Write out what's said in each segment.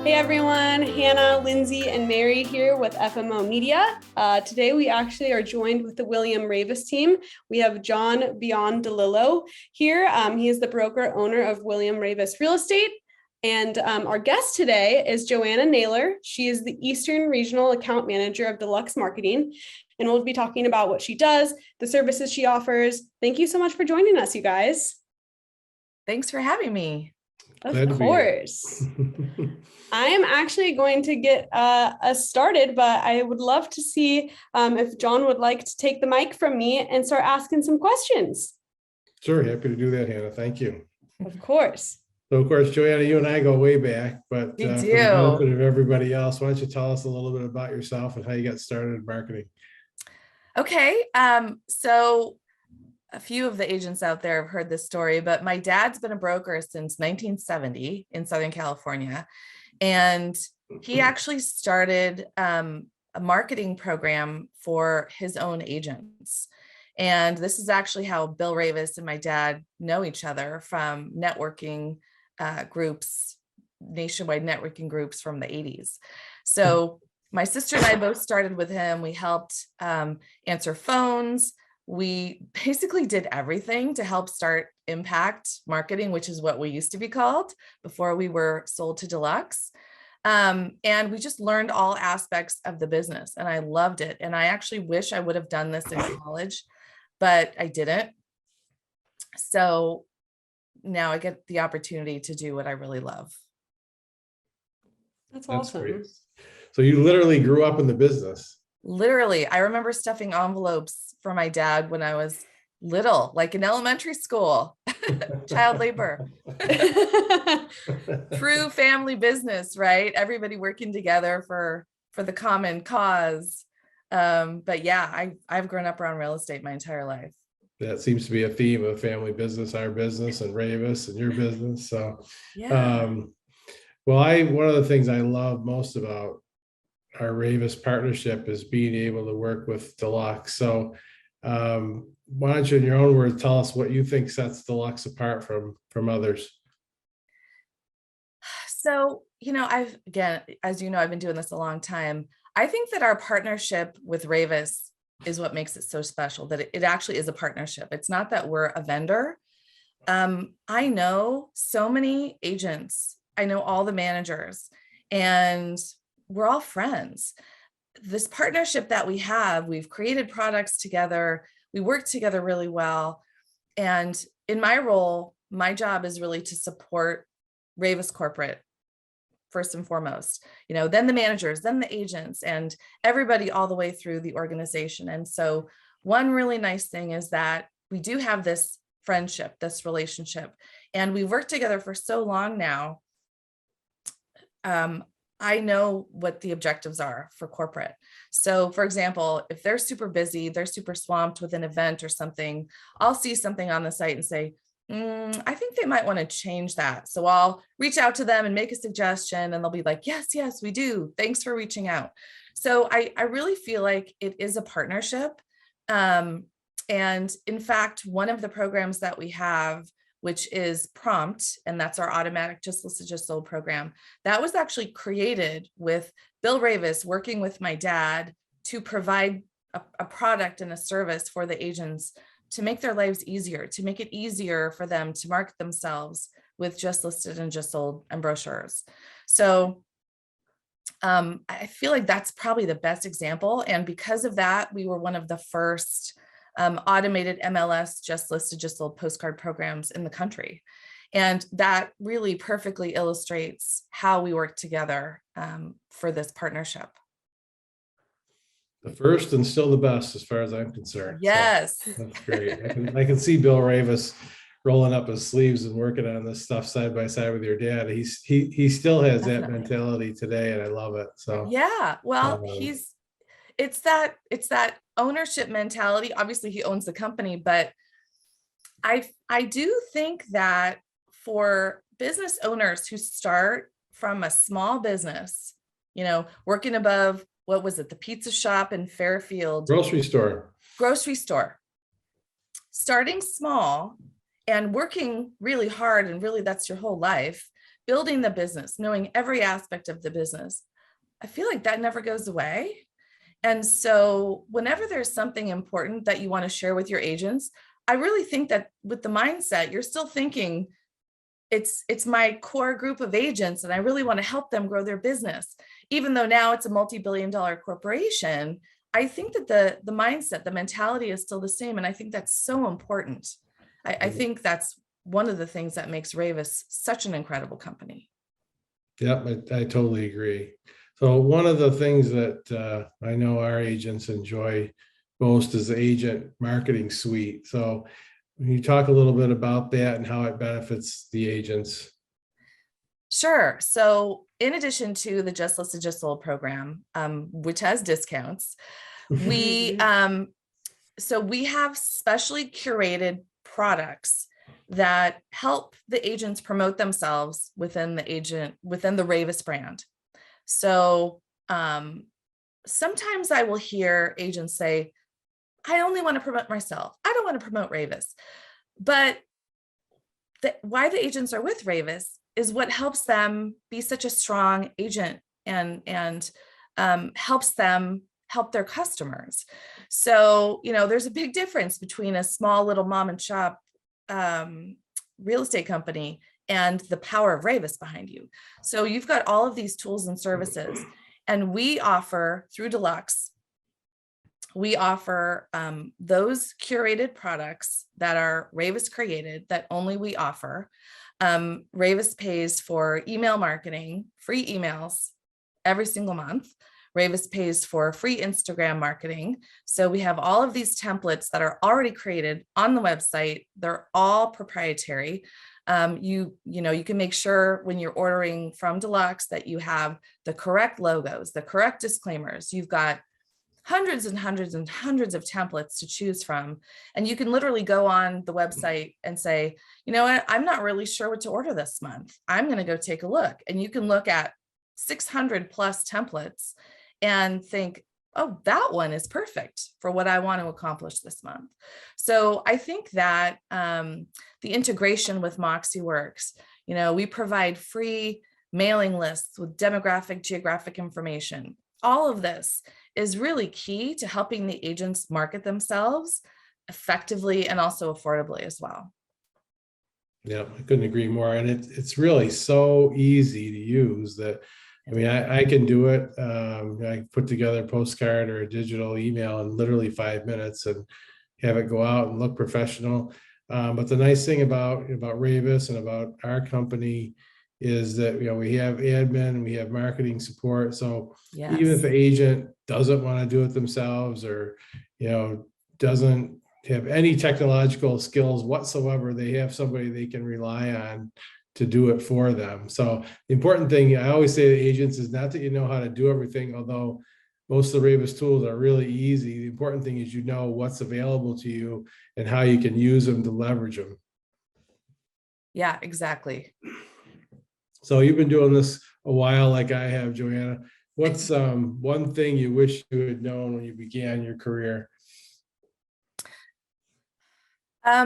Hey everyone, Hannah, Lindsay, and Mary here with FMO Media. Today we actually are joined with the William Raveis team. We have John Beyond DeLillo here. He is the broker owner of William Raveis Real Estate. And our guest today is Joanna Naylor. She is the Eastern Regional Account Manager of Deluxe Marketing. And we'll be talking about what she does, the services she offers. Thank you so much for joining us, you guys. Thanks for having me. Of course. I am actually going to get us started, but I would love to see if John would like to take the mic from me and start asking some questions. Sure, happy to do that, Hannah. Thank you. Of course. So, of course, Joanna, you and I go way back, but We for do. the benefit of everybody else, why don't you tell us a little bit about yourself and how you got started in marketing? Okay, so a few of the agents out there have heard this story, but my dad's been a broker since 1970 in Southern California. And he actually started a marketing program for his own agents. And this is actually how Bill Raveis and my dad know each other from networking groups, nationwide networking groups from the 80s. So my sister and I both started with him. We helped answer phones. We basically did everything to help start Impact Marketing, which is what we used to be called before we were sold to Deluxe. And we just learned all aspects of the business, and I loved it. And I actually wish I would have done this in college, but I didn't. So now I get the opportunity to do what I really love. That's awesome. Great. So you literally grew up in the business. Literally, I remember stuffing envelopes for my dad when I was little, like in elementary school. Child labor. True family business, right? Everybody working together for the common cause. But yeah, I've grown up around real estate my entire life. That seems to be a theme of family business, our business, and Raveis and your business. So, yeah. One of the things I love most about our Raveis partnership is being able to work with Deluxe. So, why don't you, in your own words, tell us what you think sets Deluxe apart from others? So, as you know, I've been doing this a long time. I think that our partnership with Raveis is what makes it so special, that it actually is a partnership. It's not that we're a vendor. I know so many agents. I know all the managers, and we're all friends. This partnership that we have, we've created products together. We work together really well. And in my role, my job is really to support Raveis Corporate first and foremost, then the managers, then the agents, and everybody all the way through the organization. And so one really nice thing is that we do have this friendship, this relationship, and we've worked together for so long now. I know what the objectives are for corporate. So for example, if they're super busy, they're super swamped with an event or something, I'll see something on the site and say, I think they might want to change that. So I'll reach out to them and make a suggestion, and they'll be like, yes, we do. Thanks for reaching out. So I really feel like it is a partnership. And in fact, one of the programs that we have, which is Prompt, and that's our automatic just listed, just sold program, that was actually created with Bill Raveis working with my dad to provide a product and a service for the agents to make their lives easier, to make it easier for them to market themselves with just listed and just sold and brochures. So I feel like that's probably the best example. And because of that, we were one of the first automated MLS just listed, just sold postcard programs in the country. And that really perfectly illustrates how we work together for this partnership. The first and still the best, as far as I'm concerned. Yes. So that's great. I can see Bill Raveis rolling up his sleeves and working on this stuff side by side with your dad. He still has Definitely. that mentality today, and I love it. So yeah, well, it's that ownership mentality. Obviously, he owns the company, but I do think that for business owners who start from a small business, working above, what was it, the pizza shop in Fairfield, grocery store, starting small and working really hard, and really that's your whole life, building the business, knowing every aspect of the business, I feel like that never goes away. And so whenever there's something important that you want to share with your agents, I really think that with the mindset, you're still thinking it's my core group of agents and I really want to help them grow their business. Even though now it's a multi-billion-dollar corporation, I think that the mindset, the mentality is still the same. And I think that's so important. I think that's one of the things that makes Raveis such an incredible company. Yep, I totally agree. So one of the things that I know our agents enjoy most is the agent marketing suite. So can you talk a little bit about that and how it benefits the agents? Sure. So in addition to the Just Listed, Just Sold program, which has discounts, we have specially curated products that help the agents promote themselves within the Raveis brand. So sometimes I will hear agents say, I only want to promote myself. I don't want to promote Raveis. But why the agents are with Raveis is what helps them be such a strong agent and helps them help their customers. So, there's a big difference between a small little mom and shop real estate company and the power of Raveis behind you. So you've got all of these tools and services, and we offer through Deluxe, we offer those curated products that are Raveis created that only we offer. Raveis pays for email marketing, free emails every single month. Raveis pays for free Instagram marketing. So we have all of these templates that are already created on the website. They're all proprietary. You can make sure when you're ordering from Deluxe that you have the correct logos, the correct disclaimers. You've got hundreds and hundreds and hundreds of templates to choose from. And you can literally go on the website and say, you know what, I'm not really sure what to order this month. I'm going to go take a look. And you can look at 600 plus templates and think, oh, that one is perfect for what I want to accomplish this month. So I think that the integration with Moxie works. We provide free mailing lists with demographic, geographic information. All of this is really key to helping the agents market themselves effectively and also affordably as well. Yeah, I couldn't agree more. And it's really so easy to use that, I can do it. I put together a postcard or a digital email in literally 5 minutes and have it go out and look professional. But the nice thing about Raveis and about our company is that we have admin, we have marketing support. So Yes. Even if the agent doesn't want to do it themselves or doesn't have any technological skills whatsoever, they have somebody they can rely on to do it for them. So the important thing I always say to agents is not that you know how to do everything, although most of the Raveis tools are really easy. The important thing is what's available to you and how you can use them to leverage them. Yeah, exactly. So you've been doing this a while, like I have, Joanna. What's one thing you wish you had known when you began your career? I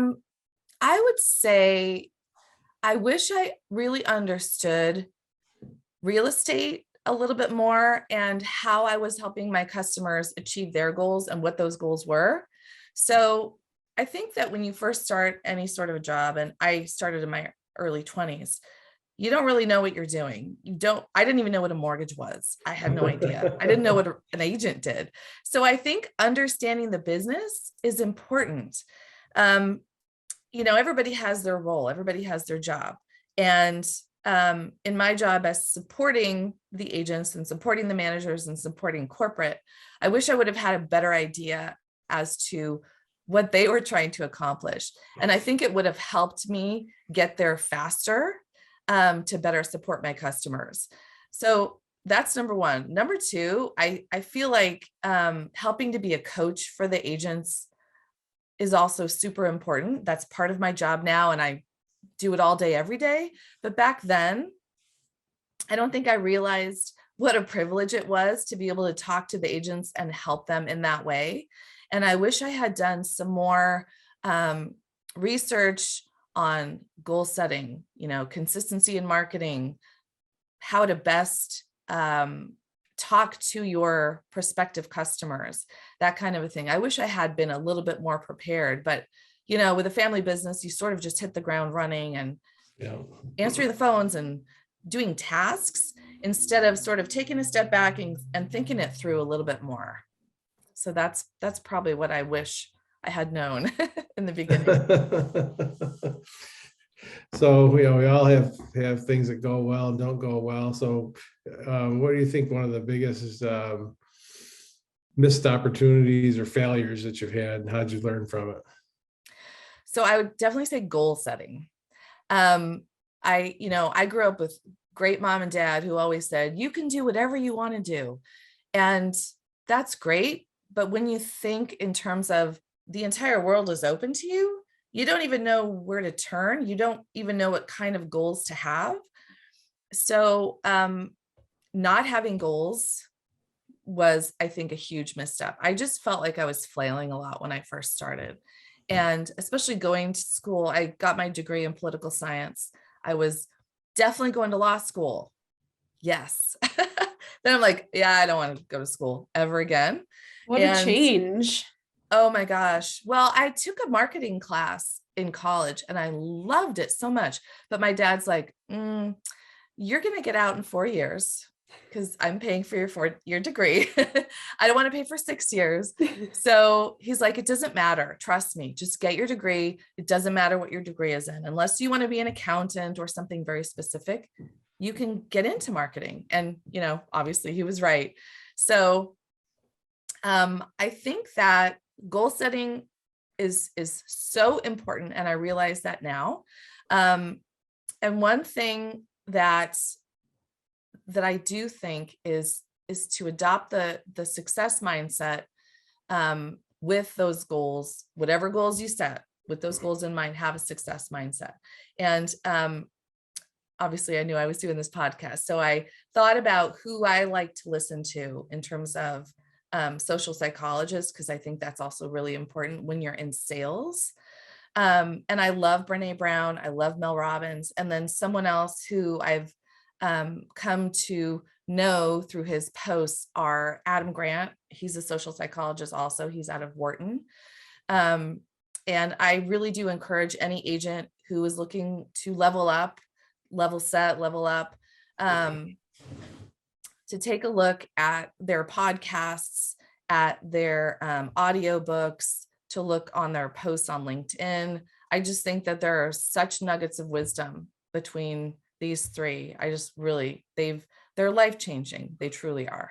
would say I wish I really understood real estate a little bit more and how I was helping my customers achieve their goals and what those goals were. So I think that when you first start any sort of a job, and I started in my early 20s, you don't really know what you're doing. I didn't even know what a mortgage was. I had no idea. I didn't know what an agent did. So I think understanding the business is important. Everybody has their role, everybody has their job. And in my job as supporting the agents and supporting the managers and supporting corporate, I wish I would have had a better idea as to what they were trying to accomplish. And I think it would have helped me get there faster to better support my customers. So that's number one. Number two, I feel like helping to be a coach for the agents is also super important. That's part of my job now, and I do it all day, every day. But back then, I don't think I realized what a privilege it was to be able to talk to the agents and help them in that way. And I wish I had done some more research on goal setting, consistency in marketing, how to best talk to your prospective customers, that kind of a thing. I wish I had been a little bit more prepared, but with a family business, you sort of just hit the ground running and answering the phones and doing tasks instead of sort of taking a step back and thinking it through a little bit more. So that's probably what I wish I had known in the beginning. So, we all have things that go well and don't go well. So what do you think one of the biggest missed opportunities or failures that you've had, and how'd you learn from it? So I would definitely say goal setting. I grew up with great mom and dad who always said, you can do whatever you want to do. And that's great. But when you think in terms of the entire world is open to you, you don't even know where to turn. You don't even know what kind of goals to have. So not having goals was, I think, a huge misstep. I just felt like I was flailing a lot when I first started. And especially going to school, I got my degree in political science. I was definitely going to law school. Yes. Then I'm like, yeah, I don't want to go to school ever again. What a change. Oh my gosh. Well, I took a marketing class in college and I loved it so much. But my dad's like, you're going to get out in 4 years because I'm paying for your 4-year degree. I don't want to pay for 6 years. So he's like, it doesn't matter. Trust me, just get your degree. It doesn't matter what your degree is in, unless you want to be an accountant or something very specific, you can get into marketing. And, obviously he was right. So I think that goal setting is so important. And I realize that now. And one thing that I do think is to adopt the success mindset with those goals, whatever goals you set, with those goals in mind, have a success mindset. And obviously I knew I was doing this podcast. So I thought about who I like to listen to in terms of social psychologists, because I think that's also really important when you're in sales. And I love Brene Brown. I love Mel Robbins. And then someone else who I've come to know through his posts are Adam Grant. He's a social psychologist also. He's out of Wharton. And I really do encourage any agent who is looking to level up, level up, to take a look at their podcasts, at their audiobooks, to look on their posts on LinkedIn. I just think that there are such nuggets of wisdom between these three. I just really, they're life-changing. They truly are.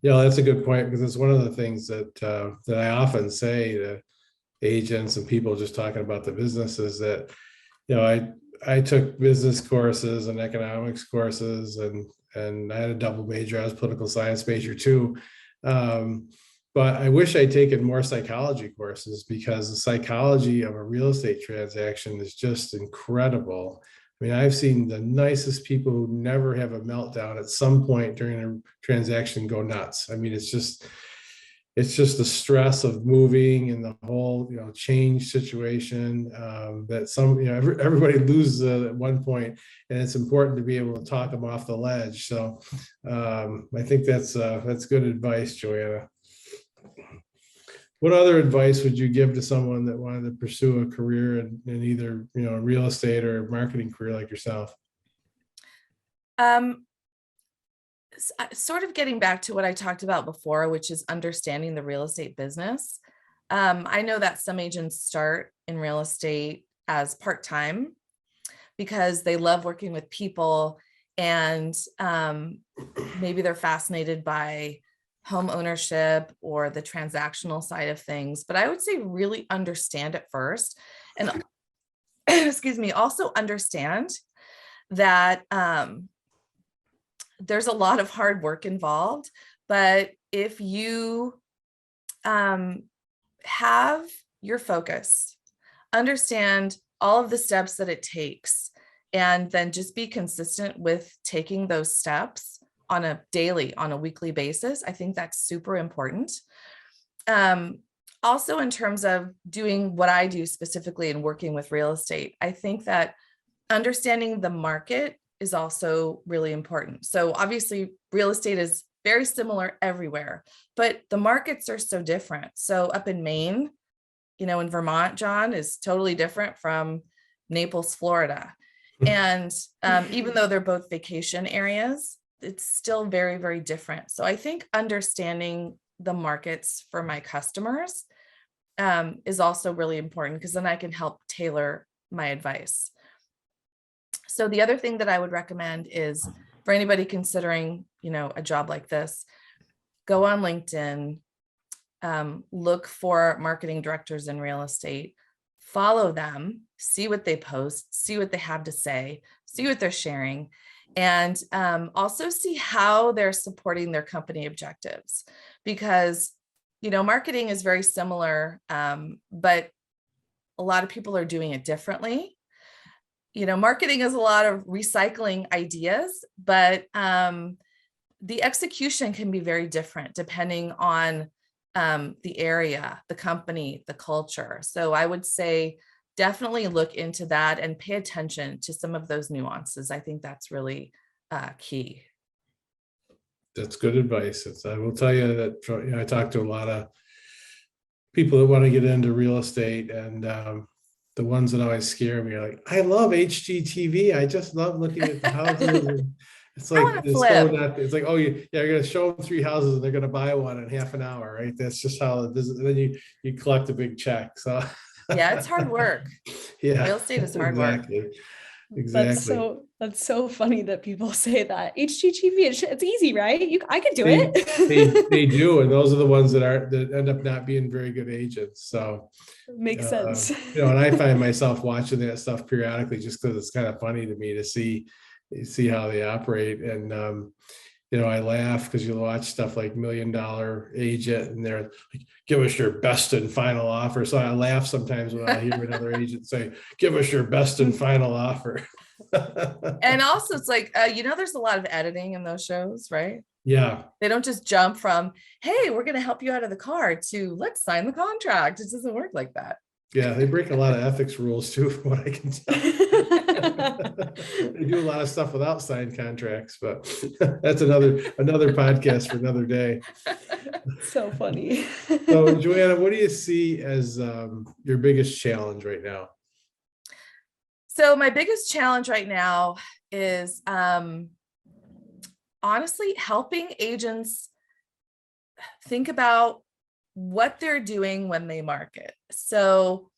Yeah, that's a good point, because it's one of the things that I often say to agents and people just talking about the business is that, I took business courses and economics courses, and I had a double major. I was political science major too. But I wish I'd taken more psychology courses, because the psychology of a real estate transaction is just incredible. I mean, I've seen the nicest people who never have a meltdown at some point during a transaction go nuts. I mean, it's just the stress of moving and the whole, change situation that everybody loses at one point, and it's important to be able to talk them off the ledge. So I think that's good advice, Joanna. What other advice would you give to someone that wanted to pursue a career in either, real estate or marketing career like yourself? Sort of getting back to what I talked about before, which is understanding the real estate business. I know that some agents start in real estate as part-time because they love working with people, and maybe they're fascinated by home ownership or the transactional side of things. But I would say really understand it first. And excuse me, also understand that there's a lot of hard work involved. But if you have your focus, understand all of the steps that it takes, and then just be consistent with taking those steps on a daily, on a weekly basis, I think that's super important. Also, in terms of doing what I do specifically in working with real estate, I think that understanding the market is also really important. So obviously real estate is very similar everywhere, but the markets are so different. So up in Maine, in Vermont, John, is totally different from Naples, Florida. And even though they're both vacation areas, it's still very, very different. So I think understanding the markets for my customers is also really important, because then I can help tailor my advice. So the other thing that I would recommend is for anybody considering, a job like this, go on LinkedIn, look for marketing directors in real estate, follow them, see what they post, see what they have to say, see what they're sharing, and also see how they're supporting their company objectives. Because, marketing is very similar, but a lot of people are doing it differently. Marketing is a lot of recycling ideas, but the execution can be very different depending on the area, the company, the culture. So I would say definitely look into that and pay attention to some of those nuances. I think that's really key. That's good advice. I will tell you that I talk to a lot of people that want to get into real estate, and the ones that always scare me are like, I love HGTV. I just love looking at the houses. It's like, it's like, oh, you're going to show them 3 houses and they're going to buy one in half an hour, right? That's just how it is. And then you collect a big check. So yeah, it's hard work. Yeah, real estate is hard work. Exactly. That's so funny that people say that. HGTV, it's easy, right? I could do they, it. they do, and those are the ones that end up not being very good agents. So makes sense. And I find myself watching that stuff periodically just because it's kind of funny to me to see how they operate. And I laugh because you watch stuff like $1 Million Agent, and they're like, give us your best and final offer. So I laugh sometimes when I hear another agent say, give us your best and final offer. And also it's like, there's a lot of editing in those shows, right? Yeah. They don't just jump from, hey, we're going to help you out of the car, to let's sign the contract. It doesn't work like that. Yeah, they break a lot of ethics rules too, from what I can tell. They do a lot of stuff without signed contracts, but that's another podcast for another day. So funny. So Joanna, what do you see as your biggest challenge right now? So my biggest challenge right now is honestly helping agents think about what they're doing when they market. So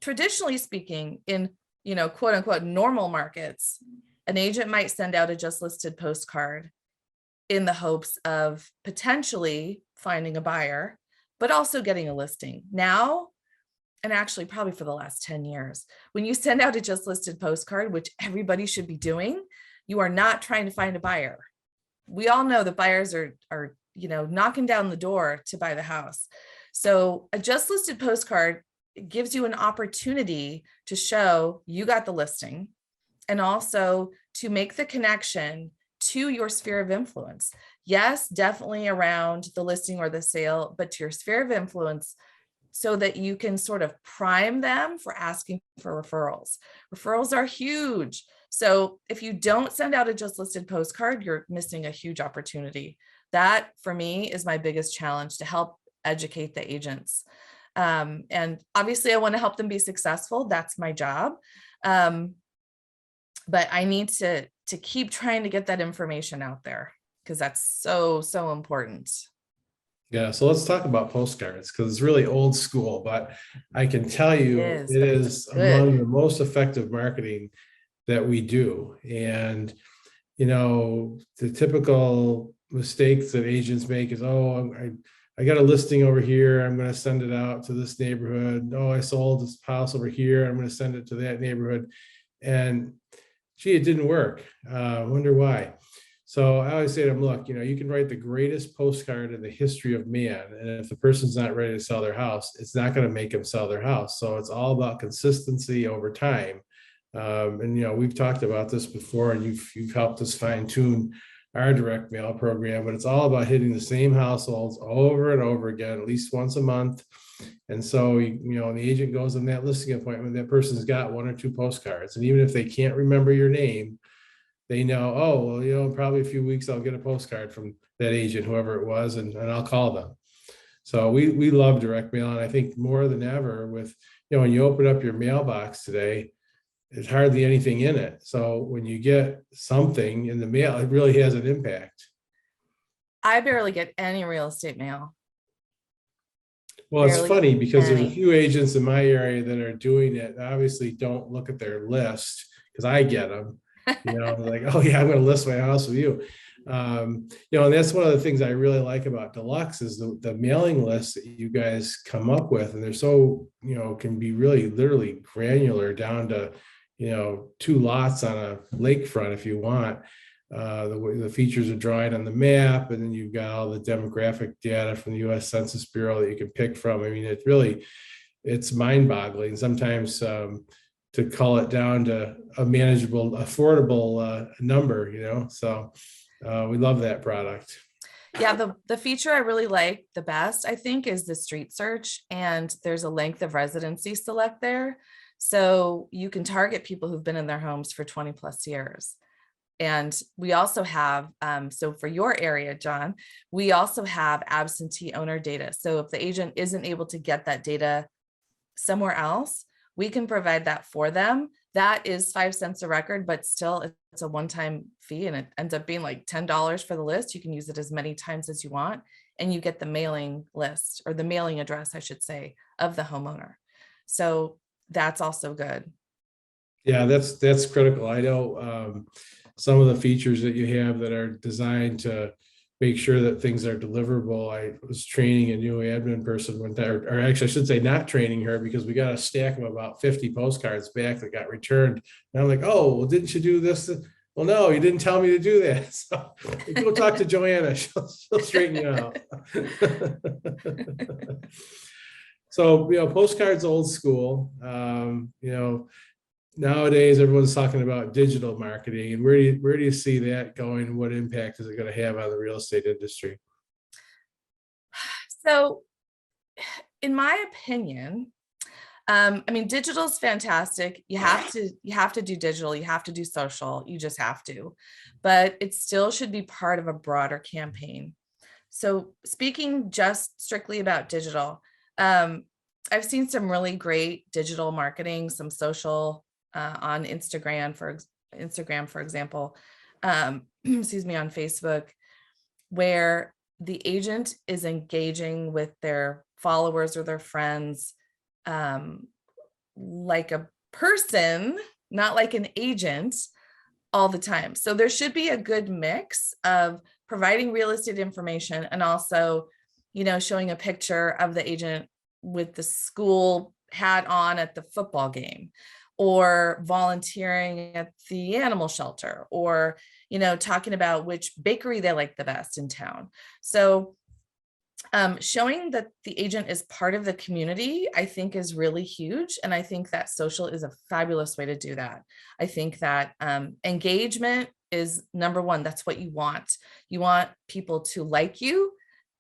traditionally speaking, in quote unquote normal markets, an agent might send out a just listed postcard in the hopes of potentially finding a buyer, but also getting a listing. Now, and actually probably for the last 10 years, when you send out a just listed postcard, which everybody should be doing, you are not trying to find a buyer. We all know that buyers are knocking down the door to buy the house. So a just listed postcard gives you an opportunity to show you got the listing, and also to make the connection to your sphere of influence. Yes, definitely around the listing or the sale, but to your sphere of influence, so that you can sort of prime them for asking for referrals. Referrals are huge. So if you don't send out a just listed postcard, you're missing a huge opportunity. That for me is my biggest challenge, to help educate the agents. And obviously I want to help them be successful. That's my job. But I need to keep trying to get that information out there, because that's so, so important. Yeah, so let's talk about postcards, because it's really old school, but I can tell you it is among the most effective marketing that we do. And, the typical mistakes that agents make is, oh, I got a listing over here, I'm going to send it out to this neighborhood. Oh, I sold this house over here, I'm going to send it to that neighborhood. And gee, it didn't work. I wonder why. So I always say to them, look, you can write the greatest postcard in the history of man, and if the person's not ready to sell their house, it's not going to make them sell their house. So it's all about consistency over time. And we've talked about this before, and you've helped us fine tune our direct mail program, but it's all about hitting the same households over and over again, at least once a month. And so, the agent goes on that listing appointment, that person's got 1 or 2 postcards. And even if they can't remember your name, they know, oh, well, probably a few weeks I'll get a postcard from that agent, whoever it was, and I'll call them. So we love direct mail. And I think more than ever with, when you open up your mailbox today, there's hardly anything in it. So when you get something in the mail, it really has an impact. I barely get any real estate mail. Well, it's Barely funny because there's a any. few agents in my area that are doing it. Obviously, don't look at their list because I get them. Like, oh yeah, I'm going to list my house with you. And that's one of the things I really like about Deluxe is the mailing list that you guys come up with, and they're so can be really literally granular down to 2 lots on a lakefront if you want. The features are drawing on the map, and then you've got all the demographic data from the U.S. Census Bureau that you can pick from. I mean, it's mind-boggling sometimes to call it down to a manageable, affordable number. So we love that product. Yeah, the feature I really like the best, I think, is the street search, and there's a length of residency select there. So you can target people who've been in their homes for 20 plus years. And we also have, so for your area, John, we also have absentee owner data. So if the agent isn't able to get that data somewhere else, we can provide that for them. That is 5 cents a record, but still it's a one-time fee, and it ends up being like $10 for the list. You can use it as many times as you want, and you get the mailing list, or the mailing address, I should say, of the homeowner. So that's also good. Yeah, that's critical. I know some of the features that you have that are designed to make sure that things are deliverable. I was training a new admin person one time, or actually I should say not training her, because we got a stack of about 50 postcards back that got returned. And I'm like, oh, well, didn't you do this? Well, no, you didn't tell me to do that. So go talk to Joanna. She'll straighten you out. So, postcards old school. Nowadays, everyone's talking about digital marketing, and where do you see that going? What impact is it going to have on the real estate industry? So, in my opinion, digital is fantastic. You have to do digital, you have to do social, you just have to, but it still should be part of a broader campaign. So speaking just strictly about digital, I've seen some really great digital marketing, some social on Instagram, for example, excuse me, on Facebook, where the agent is engaging with their followers or their friends like a person, not like an agent, all the time. So there should be a good mix of providing real estate information and also, showing a picture of the agent with the school hat on at the football game, or volunteering at the animal shelter, or, talking about which bakery they like the best in town. So showing that the agent is part of the community, I think, is really huge. And I think that social is a fabulous way to do that. I think that engagement is number one. That's what you want. You want people to like you.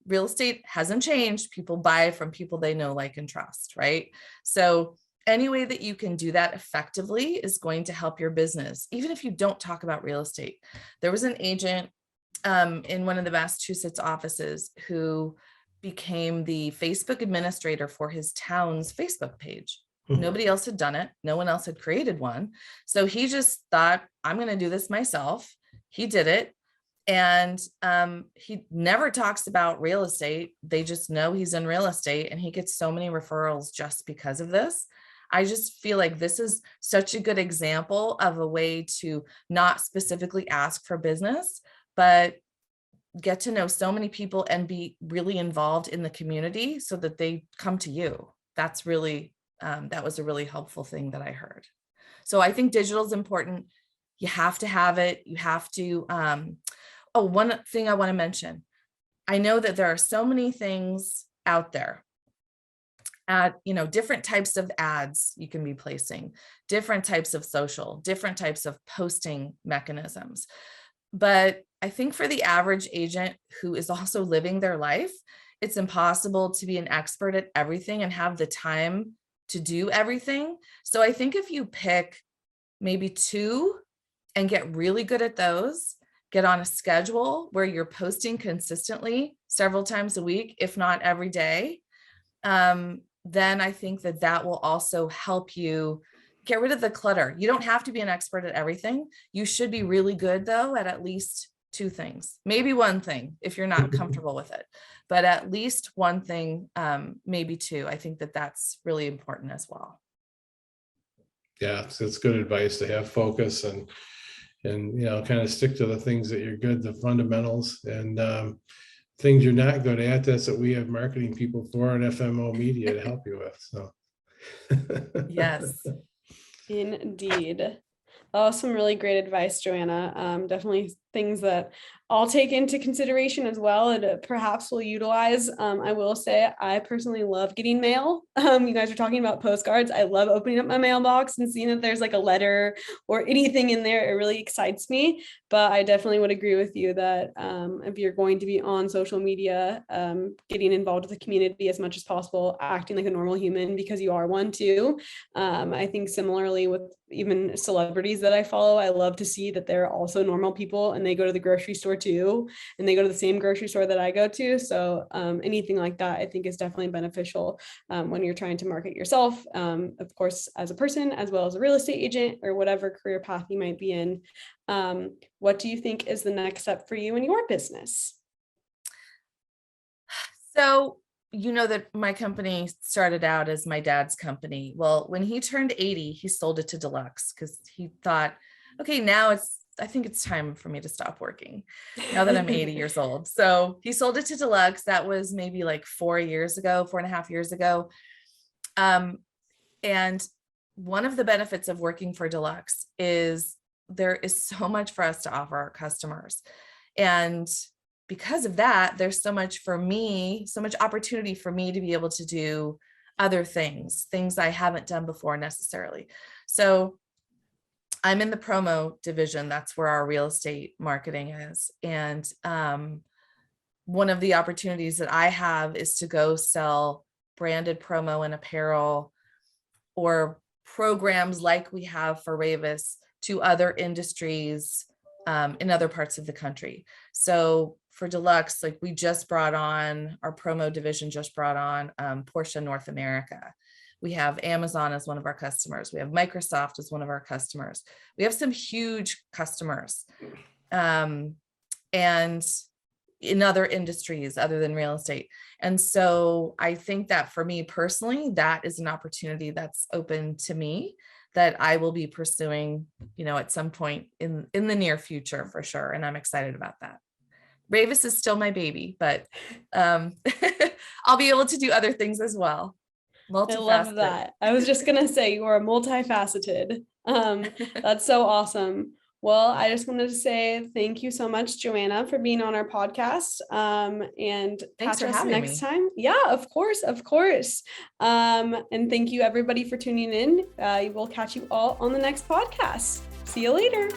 Real estate hasn't changed. People buy from people they know, like, and trust, right? So any way that you can do that effectively is going to help your business, even if you don't talk about real estate. There was an agent in one of the Massachusetts offices who became the Facebook administrator for his town's Facebook page. Nobody else had done it. No one else had created one. So he just thought, I'm going to do this myself. He did it. And he never talks about real estate. They just know he's in real estate, and he gets so many referrals just because of this. I just feel like this is such a good example of a way to not specifically ask for business, but get to know so many people and be really involved in the community so that they come to you. That's really, that was a really helpful thing that I heard. So I think digital is important. You have to have it. You have to, one thing I want to mention. I know that there are so many things out there at, different types of ads you can be placing, different types of social, different types of posting mechanisms. But I think for the average agent who is also living their life, it's impossible to be an expert at everything and have the time to do everything. So I think if you pick maybe 2 and get really good at those, get on a schedule where you're posting consistently several times a week, if not every day, then I think that will also help you get rid of the clutter. You don't have to be an expert at everything. You should be really good though at least 2 things, maybe 1 thing if you're not comfortable with it, but at least 1 thing, maybe 2. I think that's really important as well. Yeah, it's good advice to have focus and kind of stick to the things that you're good, the fundamentals, and things you're not good at. That's what we have marketing people for and FMO media to help you with. So Yes. Indeed. Oh, some really great advice, Joanna. Definitely things that I'll take into consideration as well and perhaps will utilize. I will say I personally love getting mail. You guys are talking about postcards. I love opening up my mailbox and seeing that there's like a letter or anything in there. It really excites me. But I definitely would agree with you that if you're going to be on social media, getting involved with the community as much as possible, acting like a normal human because you are one too. I think similarly with even celebrities that I follow, I love to see that they're also normal people and they go to the grocery store too, and they go to the same grocery store that I go to. So anything like that, I think is definitely beneficial when you're trying to market yourself, of course, as a person, as well as a real estate agent or whatever career path you might be in. What do you think is the next step for you in your business? So, you know that my company started out as my dad's company. Well, when he turned 80, he sold it to Deluxe because he thought, okay, now I think it's time for me to stop working now that I'm 80 years old. So he sold it to Deluxe. That was maybe like 4.5 years ago. And one of the benefits of working for Deluxe is there is so much for us to offer our customers. And because of that, there's so much opportunity for me to be able to do other things I haven't done before necessarily. So I'm in the promo division. That's where our real estate marketing is. And one of the opportunities that I have is to go sell branded promo and apparel or programs like we have for Raveis to other industries in other parts of the country. So for Deluxe, like our promo division just brought on Porsche North America. We have Amazon as one of our customers. We have Microsoft as one of our customers. We have some huge customers and in other industries other than real estate. And so I think that for me personally, that is an opportunity that's open to me that I will be pursuing, at some point in the near future for sure. And I'm excited about that. Raveis is still my baby, but I'll be able to do other things as well. I love that. I was just going to say you are multifaceted. That's so awesome. Well, I just wanted to say thank you so much, Joanna, for being on our podcast. And thanks catch for us having next me. time. Yeah, of course. And thank you everybody for tuning in. We'll catch you all on the next podcast. See you later.